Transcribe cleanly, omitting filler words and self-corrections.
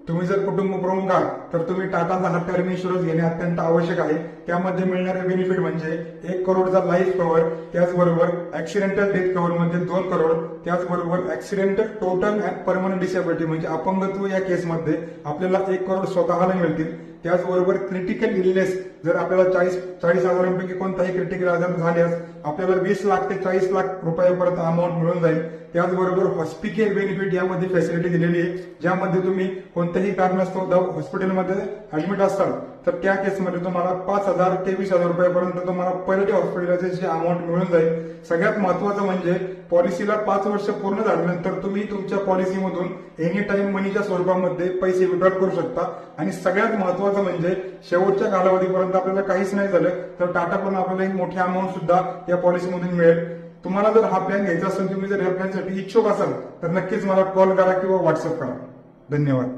तुम्ही जर कुटुंब प्रमुख आहात तर तुम्ही टाटाचा हा टर्म इन्शुरन्स घेणे अत्यंत आवश्यक आहे। त्यामध्ये मिळणारे बेनिफिट म्हणजे 1 करोडचा लाईफ कव्हर, त्याचबरोबर ऍक्सिडेंटल डेथ कव्हर मध्ये 2 करोड, त्याचबरोबर accidental total and permanent disability म्हणजे अपंगत्व या केसमध्ये आपल्याला 1 करोड स्वतःला मिळतील। त्याचबरोबर क्रिटिकल इलनेस जर आपल्याला 40 हजारांपैकी कोणताही क्रिटिकल आजार झाल्यास आपल्याला 20 लाख ते 40 लाख रुपयापर्यंत अमाऊंट मिळून जाईल। त्याचबरोबर हॉस्पिटल बेनिफिट यामध्ये फॅसिलिटी दिलेली आहे, ज्यामध्ये तुम्ही कोणत्याही कारणास्तव हॉस्पिटलमध्ये ऍडमिट असाल तर त्या केसमध्ये तुम्हाला 5,000 ते 20,000 रुपयापर्यंत तुम्हाला पर डे हॉस्पिटलायझेशनची अमाऊंट मिळून जाईल। सगळ्यात महत्वाचं म्हणजे पॉलिसीला 5 वर्ष पूर्ण झाल्यानंतर तुम्ही तुमच्या पॉलिसीमधून एनी टाइम मनीच्या स्वरूपामध्ये पैसे विड्रॉ करू शकता। आणि सगळ्यात महत्वाचं म्हणजे शेवटच्या कालावधीपर्यंत आपल्याला काहीच नाही झालं तर टाटा पण आपल्याला एक मोठी अमाऊंट सुद्धा या पॉलिसीमधून मिळेल। तुम्हाला जर हा प्लॅन घ्यायचा असेल, तुम्ही जर या प्लॅनसाठी इच्छुक असाल तर नक्कीच मला कॉल करा किंवा व्हॉट्सअप करा। धन्यवाद।